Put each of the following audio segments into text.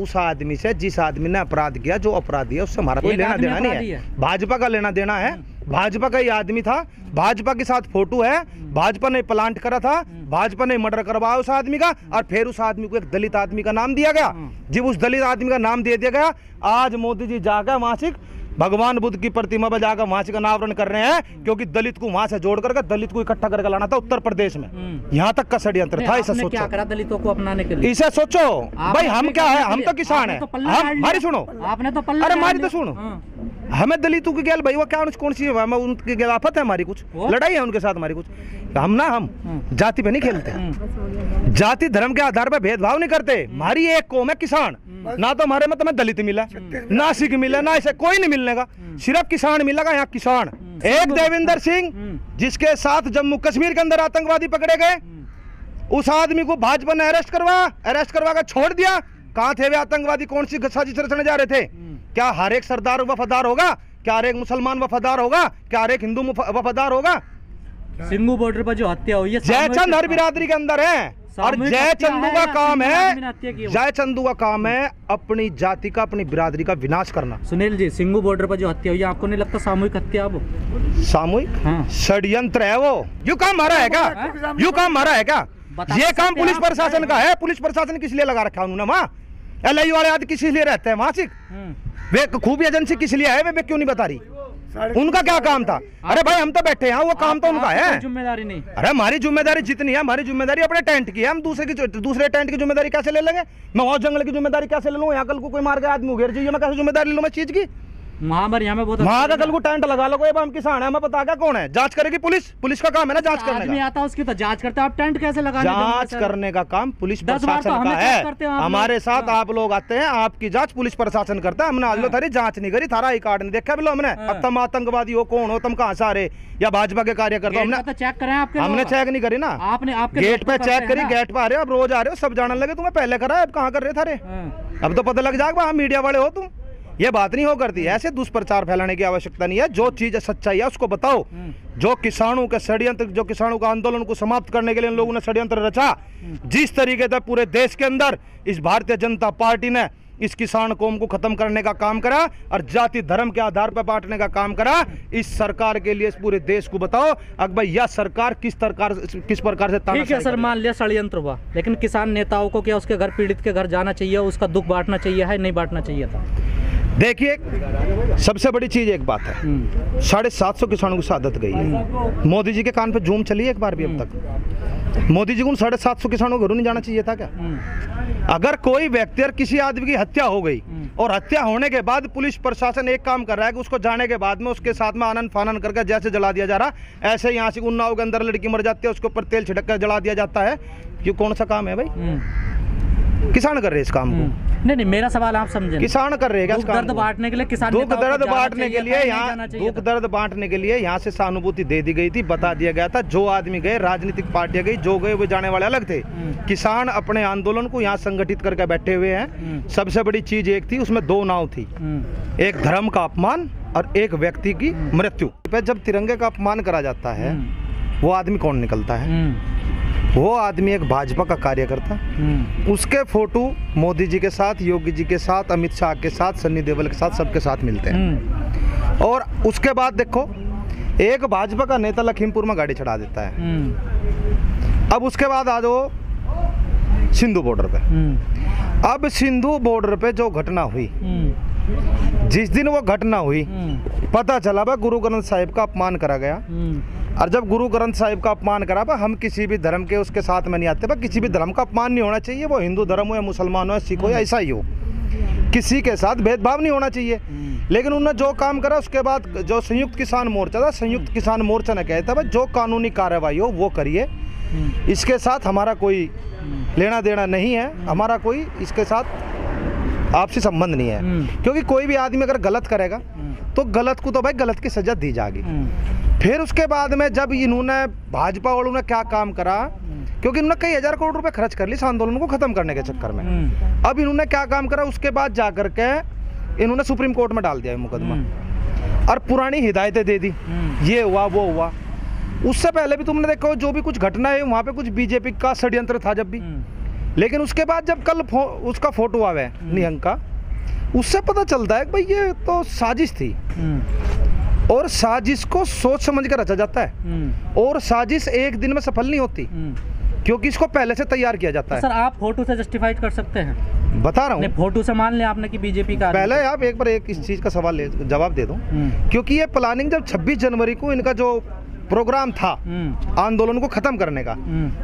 उस आदमी से जिस आदमी ने अपराध किया, जो अपराधी है उससे हमारा कोई लेना देना नहीं है। भाजपा का लेना देना है, भाजपा का ही आदमी था, भाजपा के साथ फोटो है, भाजपा ने प्लांट करा था, भाजपा ने मर्डर करवाया उस आदमी का, और फिर उस आदमी को एक दलित आदमी का नाम दिया गया। जब उस दलित आदमी का नाम दे दिया गया, आज मोदी जी जाकर वहां भगवान बुद्ध की प्रतिमा पर जाकर वहां से अनावरण कर रहे हैं, क्योंकि दलित को वहां से जोड़ करके दलित को इकट्ठा करके लाना था उत्तर प्रदेश में। यहाँ तक का षड्यंत्र था। इसे सोचो, क्या करा दलितों को अपनाने के लिए? इसे सोचो भाई, हम क्या है, हम तो किसान है। हमारी सुनो, आपने तो अरे हमारी तो सुनो, हमें दलितों की गैल भाई वो क्या कौन सी उनकी खिलाफत है, हमारी कुछ लड़ाई है उनके साथ, हमारी कुछ हम जाति पे नहीं खेलते, जाति धर्म के आधार पर भेदभाव नहीं करते। हमारी एक कौम है किसान, ना तो हमारे में दलित मिला, ना सिख मिला, ना इसे कोई नहीं मिलने का, सिर्फ किसान मिलेगा यहाँ किसान। एक देविंदर सिंह जिसके साथ जम्मू कश्मीर के अंदर आतंकवादी पकड़े गए, उस आदमी को भाजपा ने अरेस्ट करवा कर छोड़ दिया। कहाँ थे वे आतंकवादी, कौन सी साजिश रचने जा रहे थे? क्या हर एक सरदार वफादार होगा? क्या हर एक मुसलमान वफादार होगा? क्या हर एक हिंदू वफादार होगा? सिंगू बॉर्डर पर जो हत्या हुई है, जयचंद हर बिरादरी के अंदर है, और जयचंदू का काम है, जयचंदू का काम है अपनी जाति का, अपनी बिरादरी का विनाश करना। सुनील जी, सिंगू बॉर्डर पर जो हत्या हुई है, आपको नहीं लगता सामूहिक हत्या? वो सामूहिक षड्यंत्र है, वो यू काम मारा है क्या? यू काम मारा है क्या? ये काम पुलिस प्रशासन का है। पुलिस प्रशासन किस लिए लगा रखा उन्होंने वहाँ? LIU वाले आदि किस लिए रहते हैं वहाँ? वे खूब एजेंसी किस लिए है, वे क्यों नहीं बता रही? उनका क्या काम था? अरे भाई हम तो बैठे हैं, वो काम तो उनका है, जिम्मेदारी नहीं। अरे हमारी जिम्मेदारी जितनी है, हमारी जिम्मेदारी अपने टेंट की है। हम दूसरे टेंट की जिम्मेदारी कैसे ले लेंगे? मैं और जंगल की जिम्मेदारी कैसे ले लूँ? यहाँ कल को कोई मार के आदमी उगेर जाइए, मैं कैसे जिम्मेदारी ले लूँ मैं चीज की? महामारी यहाँ बहुत कल को टेंट लगा लो, हम किसान है, हमें पता क्या कौन है? जांच करेगी पुलिस, पुलिस का काम है ना जांच करने का। आता उसकी तो जांच करते, आप टेंट कैसे लगा? जांच करने का काम पुलिस प्रशासन का है। हमारे साथ आप लोग आते हैं, आपकी जांच पुलिस प्रशासन करता है। हमने आज लो थारी जांच नहीं करी, थारा आई कार्ड नहीं देखा बिलो हमने। अब तुम आतंकवादी हो, कौन हो तुम, कहाँ से आ रहे, या भाजपा के कार्यकर्ता? हमने चेक करें आपके, हमने चेक नहीं करी ना। आपने आपके गेट पे चेक करी, गेट पे आ रहे हो, अब रोज आ रहे हो, सब जानने लगे तुम्हें पहले करा, अब कहाँ कर रहे थारे? अब तो पता लग जाएगा मीडिया वाले हो तुम। ये बात नहीं हो करती, ऐसे दुष्प्रचार फैलाने की आवश्यकता नहीं है। जो चीज सच्चाई है उसको बताओ। जो किसानों के षड्यंत्र, जो किसानों का आंदोलन को समाप्त करने के लिए इन लोगों ने षड्यंत्र रचा, जिस तरीके से पूरे देश के अंदर इस भारतीय जनता पार्टी ने इस किसान कौम को खत्म करने का काम करा और जाति धर्म के आधार पर बांटने का काम करा, इस सरकार के लिए इस पूरे देश को बताओ अकबर यह सरकार किस प्रकार से ठीक है सर, मान लिया षड्यंत्र हुआ, लेकिन किसान नेताओं को क्या उसके घर, पीड़ित के घर जाना चाहिए, उसका दुख बांटना चाहिए है, नहीं बांटना चाहिए था? देखिए, सबसे बड़ी चीज एक बात है, 750 किसानों की शहादत गई है। मोदी जी के कान पे जूम चली एक बार भी अब तक? मोदी जी को 750 किसानों को घरों नहीं जाना चाहिए था क्या? अगर कोई व्यक्ति और किसी आदमी की हत्या हो गई और हत्या होने के बाद पुलिस प्रशासन एक काम कर रहा है कि उसको जाने के बाद में उसके साथ में आनन फानन करके जैसे जला दिया जा रहा, ऐसे यहाँ से उन्नाव के अंदर लड़की मर जाती है, उसके ऊपर तेल छिड़क कर जला दिया जाता है। ये कौन सा काम है भाई? किसान कर रहे इस काम को? नहीं, मेरा सवाल आप समझे, किसान कर रहे हैं दुख दर्द बांटने के लिए, किसान दुख दर्द बांटने के लिए, यहाँ दुख दर्द बांटने के लिए यहाँ से सहानुभूति दे दी गई थी, बता दिया गया था। जो आदमी गए, राजनीतिक पार्टियां गई, जो गए वो जाने वाले अलग थे। किसान अपने आंदोलन को यहाँ संगठित करके बैठे हुए हैं। सबसे बड़ी चीज एक थी, उसमें दो नाव थी, एक धर्म का अपमान और एक व्यक्ति की मृत्यु। जब तिरंगे का अपमान करा जाता है, वो आदमी कौन निकलता है? वो आदमी एक भाजपा का कार्यकर्ता। उसके फोटो मोदी जी के साथ, योगी जी के साथ, अमित शाह के साथ, सन्नी देओल के साथ, सबके साथ मिलते हैं। और उसके बाद देखो, एक भाजपा का नेता लखीमपुर में गाड़ी चढ़ा देता है। अब उसके बाद आ जाओ सिंधु बॉर्डर पे। अब सिंधु बॉर्डर पे जो घटना हुई, जिस दिन वो घटना हुई, पता चला भाई गुरु ग्रंथ साहिब का अपमान करा गया। और जब गुरु ग्रंथ साहिब का अपमान करा, हम किसी भी धर्म के उसके साथ में नहीं आते, किसी भी धर्म का अपमान नहीं होना चाहिए, वो हिंदू धर्म हो या मुसलमान हो या सिख हो या ईसाई हो, किसी के साथ भेदभाव नहीं होना चाहिए। लेकिन उन्होंने जो काम करा, उसके बाद जो संयुक्त किसान मोर्चा था, संयुक्त किसान मोर्चा ने कहता भाई जो कानूनी कार्रवाई हो वो करिए, इसके साथ हमारा कोई लेना देना नहीं है, हमारा कोई इसके साथ आपसी संबंध नहीं है। क्योंकि कोई भी आदमी अगर गलत करेगा तो गलत को तो भाई गलत की सजा दी जाएगी। फिर उसके बाद में जब इन्होंने भाजपा वालों ने क्या काम करा, क्योंकि इन्होंने कई हजार करोड़ रुपए खर्च कर ली इस आंदोलन को खत्म करने के चक्कर में। अब इन्होंने क्या काम करा, उसके बाद जाकर के इन्होंने सुप्रीम कोर्ट में डाल दिया मुकदमा और पुरानी हिदायतें दे दी, ये हुआ वो हुआ। उससे पहले भी तुमने देखा जो भी कुछ घटना है वहाँ पे कुछ बीजेपी का षड्यंत्र था जब भी, लेकिन उसके बाद जब कल उसका फोटो आवे निहंग का, उससे पता चलता है कि भाई ये तो साजिश थी, और साजिश को सोच समझ कर रचा जाता है, और साजिश एक दिन में सफल नहीं होती, क्योंकि इसको पहले से तैयार किया जाता है। सर आप फोटो से जस्टिफाई कर सकते हैं? बता रहा हूँ, फोटो से मान लें आपने कि बीजेपी का। पहले आप एक बार इस चीज का जवाब दे दो, क्योंकि ये प्लानिंग जब 26 जनवरी को इनका जो प्रोग्राम था आंदोलन को खत्म करने का,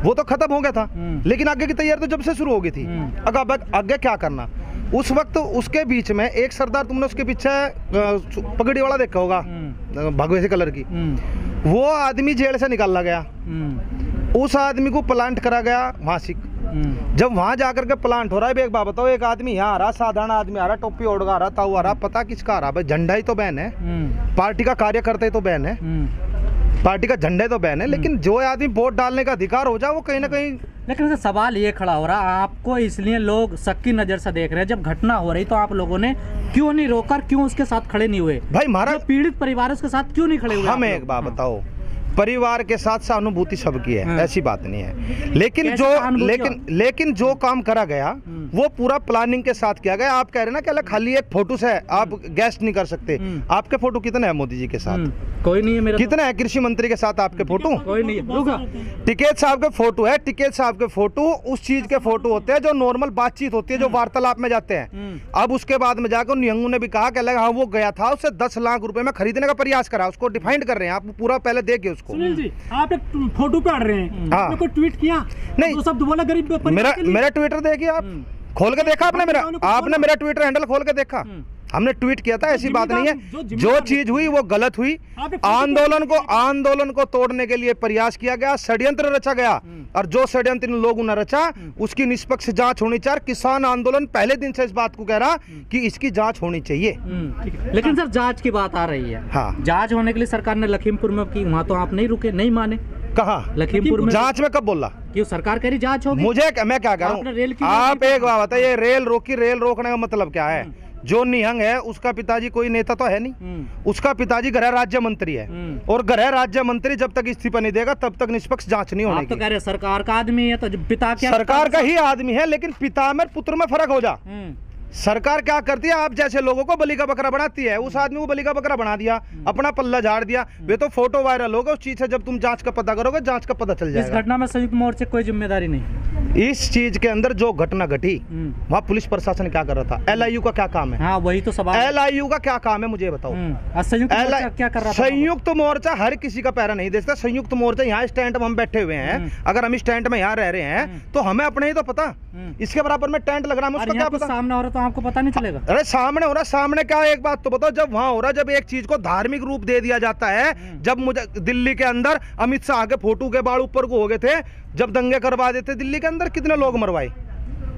वो तो खत्म हो गया था, लेकिन आगे की तैयारी तो जब से शुरू हो गई थी। अगर आगे क्या करना, उस वक्त उसके बीच में एक सरदार, तुमने उसके पीछे पगड़ी वाला देखा होगा भगवे कलर की, वो आदमी जेल से निकाला गया, उस आदमी को प्लांट करा गया मासिक। जब वहां जाकर के प्लांट हो रहा है, एक बात बताओ, एक आदमी यहाँ आ रहा, साधारण आदमी आ रहा, टोपी ओढ़ आ रहा, ताऊ आ रहा, पता किसका आ रहा, भाई झंडा ही तो बैन है, पार्टी का कार्यकर्ता ही तो बैन है, पार्टी का झंडा ही तो बैन है, लेकिन जो आदमी वोट डालने का अधिकार हो जाए वो कहीं ना कहीं। लेकिन सवाल ये खड़ा हो रहा, आपको इसलिए लोग शक की नजर से देख रहे हैं, जब घटना हो रही तो आप लोगों ने क्यों नहीं रोका, क्यों उसके साथ खड़े नहीं हुए? भाई हमारा पीड़ित परिवार उसके साथ क्यों नहीं खड़े हुए? हमें एक बात बताओ, परिवार के साथ सहानुभूति सबकी है, ऐसी बात नहीं है, लेकिन जो काम करा गया वो पूरा प्लानिंग के साथ किया गया। आप कह रहे ना कि खाली एक फोटो से आप गेस्ट नहीं कर सकते, आपके फोटो कितने हैं मोदी जी के साथ? कोई नहीं है मेरा। कितने हैं कृषि मंत्री के साथ आपके फोटो? कोई नहीं है। टिकैत साहब के फोटो है, टिकैत साहब के फोटो उस चीज के फोटो होते हैं जो नॉर्मल बातचीत होती है, जो वार्तालाप में जाते हैं। अब उसके बाद में जाकर निहंगू ने भी कहा कि हाँ वो गया था, उससे 10 लाख रुपए में खरीदने का प्रयास करा, उसको डिफाइंड कर रहे हैं, आप पूरा पहले देखिए उसको। सुनील जी, आप एक फोटो पे अड़ रहे हैं, आपने कोई ट्वीट किया? नहीं, तो शब्द बोला गरीब। मेरा ट्विटर देखिए आप, खोल के देखा आपने मेरा ट्विटर हैंडल खोल के देखा, हमने ट्वीट किया था, ऐसी बात नहीं है। जो चीज हुई वो गलत हुई, आंदोलन को तोड़ने के लिए प्रयास किया गया, षड्यंत्र रचा गया, और जो षड्यंत्र इन लोगों ने रचा उसकी निष्पक्ष जांच होनी चाहिए। किसान आंदोलन पहले दिन से इस बात को कह रहा कि इसकी जांच होनी चाहिए। लेकिन सर जांच की बात आ रही है, हाँ, जांच होने के लिए सरकार ने लखीमपुर में की, वहाँ तो आप नहीं रुके, नहीं माने। कहा लखीमपुर में? जांच में कब बोला? क्यों सरकार कह रही जांच होगी? मैं क्या कह रहा हूँ, आप एक बात बताइए, रेल रोकी, रेल रोकने का मतलब क्या है? जो निहंग है उसका पिताजी कोई नेता तो है नहीं, उसका पिताजी गृह राज्य मंत्री है, और गृह राज्य मंत्री जब तक इस्तीफा नहीं देगा तब तक निष्पक्ष जांच नहीं होने की। आप तो कह रहे सरकार का आदमी है, तो पिता क्या? सरकार का ही आदमी है, लेकिन पिता में पुत्र में फर्क हो जा। सरकार क्या करती है, आप जैसे लोगों को बलि का बकरा बनाती है, उस आदमी को बलि का बकरा बना दिया, अपना पल्ला झाड़ दिया, वे तो फोटो वायरल होगा उस चीज से, जब तुम जांच का पता करोगे जांच का पता चल जाएगा। इस घटना में संयुक्त मोर्चे कोई जिम्मेदारी नहीं? इस चीज के अंदर जो घटना घटी वहाँ पुलिस प्रशासन क्या कर रहा था? एलआईयू का क्या काम है? हाँ वही तो सवाल। एलआईयू का क्या काम है मुझे बताओ? संयुक्त मोर्चा क्या कर रहा था? संयुक्त मोर्चा हर किसी का पैरा नहीं देखता। संयुक्त मोर्चा यहाँ स्टैंड में हम बैठे हुए हैं, अगर हम स्टैंड में यहाँ रह रहे हैं तो हमें अपने ही तो पता, इसके बराबर में टेंट लग रहा है, उसका क्या पता? सामने हो रहा तो आपको पता नहीं चलेगा? अरे सामने हो रहा, सामने क्या, एक बात तो बताओ, जब वहां हो रहा, जब एक चीज को धार्मिक रूप दे दिया जाता है, जब मुझे दिल्ली के अंदर अमित शाह के फोटो के बाल ऊपर को हो गए थे, जब दंगे करवा देते दिल्ली के अंदर, कितने लोग मरवाए।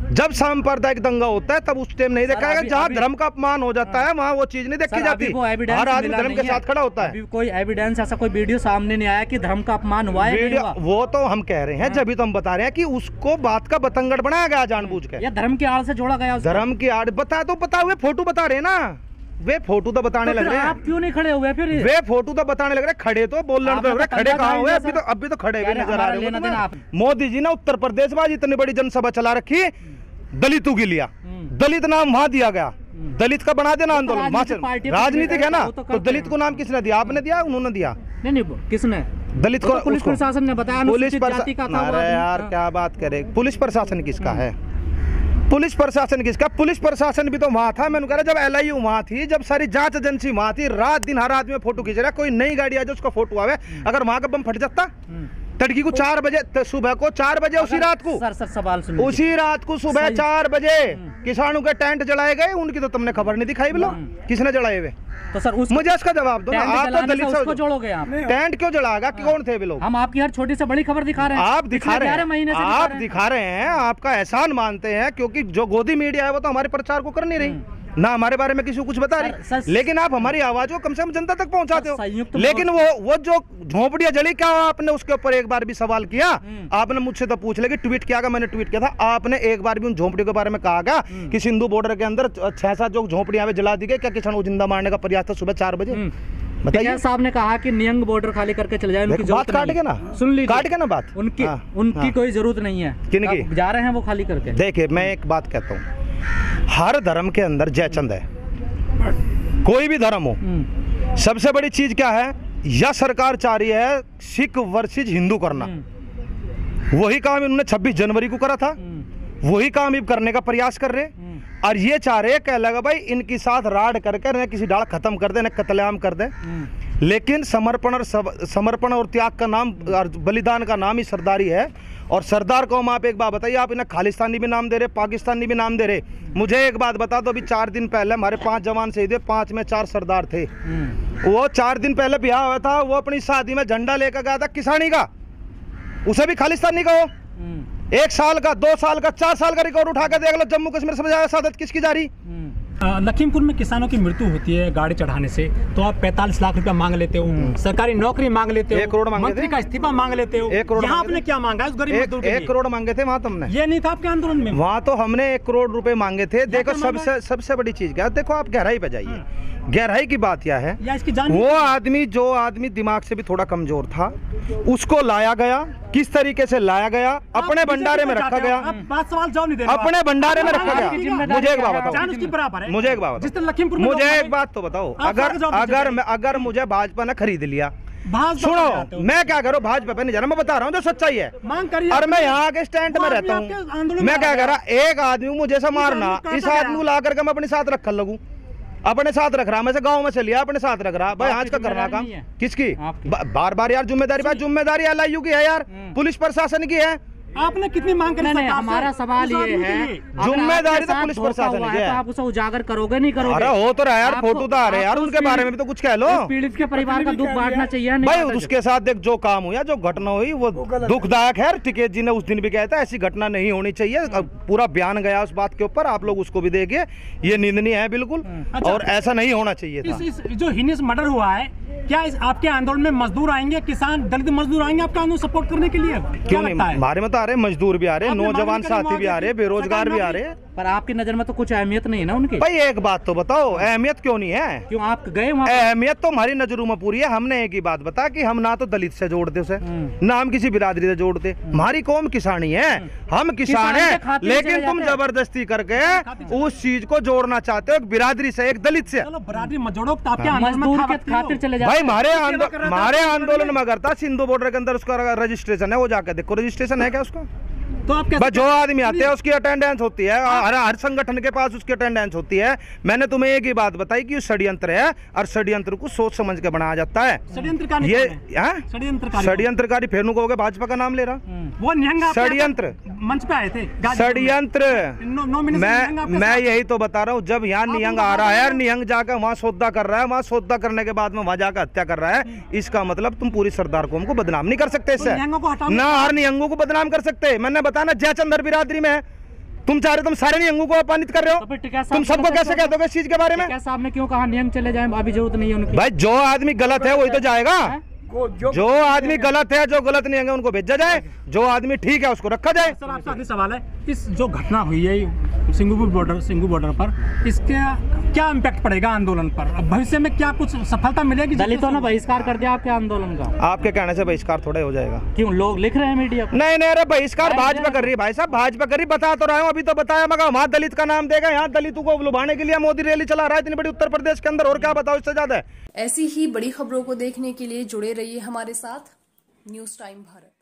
जब सांप्रदायिक दंगा होता है तब उस टाइम नहीं देखा है, जहाँ धर्म का अपमान हो जाता है वहाँ वो चीज नहीं देखी जाती, हर आदमी धर्म के साथ खड़ा होता है। कोई एविडेंस, ऐसा कोई वीडियो सामने नहीं आया कि धर्म का अपमान हुआ है? वीडियो वो तो हम कह रहे हैं, जब भी तो हम बता रहे हैं कि उसको बात का बतंगड़ बनाया गया जानबूझ के, या धर्म की आड़ से जोड़ा गया? धर्म की आड़ बता तो बता हुए फोटो बता रहे ना, वे फोटो तो बताने लग रहे हैं। आप क्यों नहीं खड़े हुए फिर? वे फोटो तो बताने लग रहे, खड़े तो बोलने लग रहे, खड़े कहाँ हुए? अभी तो खड़े भी नजर आ रहे हो। मोदी जी ने उत्तर प्रदेश में इतनी बड़ी जनसभा चला रखी, दलितों के लिया, दलित नाम वहां दिया गया, दलित का बना देना आंदोलन, राजनीतिक है ना, तो दलित को नाम किसने दिया? आपने दिया, उन्होंने दिया? नहीं, किसने? दलित को पुलिस प्रशासन ने बताया, पुलिस प्रशासन। अरे यार क्या बात करे, पुलिस प्रशासन किसका है? पुलिस प्रशासन किसका? पुलिस प्रशासन भी तो वहां था, मैंने कहा जब एलआईयू वहां थी, जब सारी जांच एजेंसी वहां थी, रात दिन हर आदमी फोटो खींच रहा, कोई नई गाड़ी आ जाए उसका फोटो आवे, अगर वहां का बम फट जाता तड़की को 4 बजे, सुबह को 4 बजे, उसी रात को, सर सवाल सुनिए, उसी रात को सुबह 4 बजे किसानों के टेंट जलाए गए, उनकी तो तुमने खबर नहीं दिखाई, बोलो किसने जलाए हुए? तो सर मुझे इसका जवाब दो ना, आप तो दलित से जोड़ोगे? आप टेंट क्यों जलाएगा? कौन थे वे लोग? हम आपकी हर छोटी से बड़ी खबर दिखा रहे हैं, आप दिखा रहे हैं, आप दिखा रहे हैं, आपका एहसान मानते हैं, क्योंकि जो गोदी मीडिया है वो तो हमारे प्रचार को कर नहीं रही ना, हमारे बारे में किसी को कुछ बता रही, लेकिन आप हमारी आवाज को कम से कम जनता तक पहुंचाते हो। लेकिन वो जो झोपड़ियां जली, क्या आपने उसके ऊपर एक बार भी सवाल किया? आपने मुझसे तो पूछ ले ट्वीट किया, मैंने ट्वीट किया था, आपने एक बार भी उन झोपड़ियों के बारे में कहा क्या कि सिंधु बॉर्डर के अंदर 6-7 जो झोपड़ियां जला दी गई? क्या किसान को जिंदा मारने का प्रयास था सुबह 4 बजे? बताइए। साहब ने कहा कि नियंग बॉर्डर खाली करके चले जाए, उनकी बात काट के ना, सुन लीजिए, काट के ना बात, उनकी कोई जरूरत नहीं है। किनकी? जा रहे हैं वो खाली करके। देखिए मैं एक बात कहता हूँ, हर धर्म के अंदर जयचंद है, कोई भी धर्म हो। सबसे बड़ी चीज क्या है, यह सरकार चाह रही है सिख वर्सेस हिंदू करना, वही काम इन्होंने 26 जनवरी को करा था, वही काम अब करने का प्रयास कर रहे, और ये चाह रहे कह लगा भाई इनके साथ राड करके न किसी डाल खत्म कर दे, न कत्लेआम कर दे। लेकिन समर्पण और त्याग का नाम और बलिदान का नाम ही सरदारी है। और सरदार कौम, आप एक बात बताइए, आप इन्हें खालिस्तानी भी नाम दे रहे, पाकिस्तानी भी नाम दे रहे। मुझे एक बात बता दो, अभी 4 दिन पहले हमारे 5 जवान शहीद हुए, 5 में 4 सरदार थे। वो 4 दिन पहले ब्याह हुआ था, वो अपनी शादी में झंडा लेकर गया था किसानी का, उसे भी खालिस्तानी का हो। 1 साल का, 2 साल का, 4 साल का रिकॉर्ड उठा कर देख लो, जम्मू कश्मीर समझ आया सादत किसकी जा रही। लखीमपुर में किसानों की मृत्यु होती है गाड़ी चढ़ाने से, तो आप 45 लाख रुपया मांग लेते हो, सरकारी नौकरी मांग लेते हो, 1 करोड़ मांगे मंत्री का इस्तीफा मांग लेते हो। 1 करोड़ यहाँ आपने क्या मांगा है उस गरीब मजदूर के लिए? 1 करोड़ मांगे थे वहाँ तुमने, ये नहीं था आपके आंदोलन में? वहाँ तो हमने 1 करोड़ रुपए मांगे थे। देखो सबसे बड़ी चीज क्या, देखो आप गहराई पे जाइए, गहराई की बात क्या है, वो आदमी जो आदमी दिमाग से भी थोड़ा कमजोर था, उसको लाया गया, किस तरीके से लाया गया, अपने भंडारे में रखा गया, सवाल जवाब नहीं दे रहे, अपने भंडारे में रखा गया। मुझे एक बात बताओ, मुझे एक बात बताओ, लखीमपुर मुझे एक बात तो बताओ, अगर मुझे भाजपा ने खरीद लिया, सुनो मैं क्या करूँ, भाजपा पे नहीं जाना, मैं बता रहा हूँ जो सच्चाई है, मांग करिए। और मैं यहाँ के स्टैंड में रहता हूँ, मैं क्या कह रहा, एक आदमी मुझे से मारना, इस आदमी को ला करके मैं अपने साथ रखने लगूं, अपने साथ रख रहा, मैं से गांव में से लिया अपने साथ रख रहा, भाई आज का करना काम किसकी? बार बार यार जिम्मेदारी एलआईयू की है यार, पुलिस प्रशासन की है। आपने कितनी मांग करी? नहीं, हमारा सवाल ये है, जिम्मेदारी तो पुलिस प्रशासन की है, तो आप उसे उजागर करोगे नहीं करोगे? अरे हो तो रहा है यार, फोटो तो आ रहे यार, उनके बारे में भी तो कुछ कह लो। पीड़ित के परिवार का दुख बांटना चाहिए भाई, उसके साथ देख जो काम हुआ, जो घटना हुई वो दुखदायक है। टिकैत जी ने उस दिन भी कहा था ऐसी घटना नहीं होनी चाहिए, पूरा बयान गया उस बात के ऊपर, आप लोग उसको भी देखिए, ये निंदनीय है बिल्कुल, और ऐसा नहीं होना चाहिए था। जो हिनेस मर्डर हुआ है, क्या इस आपके आंदोलन में मजदूर आएंगे, किसान दलित मजदूर आएंगे आपका आंदोलन सपोर्ट करने के लिए? क्यों नहीं, हमारे में तो आ रहे मजदूर भी आ रहे, नौजवान साथी भी आ रहे, बेरोजगार भी आ रहे। पर आपकी नजर में तो कुछ अहमियत नहीं है ना उनकी? भाई एक बात तो बताओ, अहमियत क्यों नहीं है? क्यों आप गए वहाँ? अहमियत तो हमारी नजरों में पूरी है। हमने एक ही बात बता कि हम ना तो दलित से जोड़ते उसे, ना हम किसी बिरादरी से जोड़ते, हमारी कौम किसानी है, हम किसान है, लेकिन तुम जबरदस्ती करके उस चीज को जोड़ना चाहते हो एक बिरादरी से, एक दलित से। बिरादरी मत जोड़ो, मजदूर के खातिर चले जाओ। भाई हमारे आंदोलन में करता सिंधु बॉर्डर के अंदर उसका रजिस्ट्रेशन है, वो जाकर देखो रजिस्ट्रेशन है क्या उसका। तो आप जो आदमी आते हैं उसकी अटेंडेंस होती है, हर संगठन के पास उसकी अटेंडेंस होती है। मैंने तुम्हें एक ही बात बताई कि षड्यंत्र है, और षड्यंत्र को सोच समझ के बनाया जाता है। षड्यंत्रकारी फेनू कहोगे, भाजपा का नाम ले रहा, वो निहंग षड्यंत्र मंच पे आए थे, षड्यंत्र। मैं यही तो बता रहा हूँ, जब यहाँ निहंग आ रहा है, निहंग जाकर वहाँ सौदा कर रहा है, वहाँ सौदा करने के बाद में वहाँ जाकर हत्या कर रहा है, इसका मतलब तुम पूरी सरदार कौम को बदनाम नहीं कर सकते इससे, ना हर निहंगों को बदनाम कर सकते। मैंने बताया जयचंद बिरादरी में तुम चाह रहे, तुम सारे निहंगों को अपमानित कर रहे हो, तो तुम सबको कैसे कह दोगे इस चीज के बारे में? साहब ने क्यों कहा निहंग चले जाएं, अभी जरूरत नहीं है उनकी? भाई जो आदमी गलत है वही तो जाएगा, जो आदमी गलत है, जो गलत नहीं है उनको भेजा जाए, जो आदमी ठीक है उसको रखा जाए। सर आपसे आखिरी सवाल है, इस जो घटना हुई है सिंगू बॉर्डर पर, इसका क्या इम्पैक्ट पड़ेगा आंदोलन पर? अब भविष्य में क्या कुछ सफलता मिलेगी? दलितों ने बहिष्कार कर दिया आपके आंदोलन का, आपके कहने से बहिष्कार थोड़ा हो जाएगा? क्यों, लोग लिख रहे हैं मीडिया पर। नहीं अरे बहिष्कार भाजपा कर रही है भाई साहब, भाजपा कर रही, बता तो रहा हूँ, अभी तो बताया, मगर वहाँ दलित का नाम देगा, यहाँ दलितों को लुभाने के लिए मोदी रैली चला रहा है इतनी बड़ी उत्तर प्रदेश के अंदर, और क्या बताओ इससे ज्यादा। ऐसी ही बड़ी खबरों को देखने के लिए जुड़े रहिए हमारे साथ न्यूज़ टाइम भारत।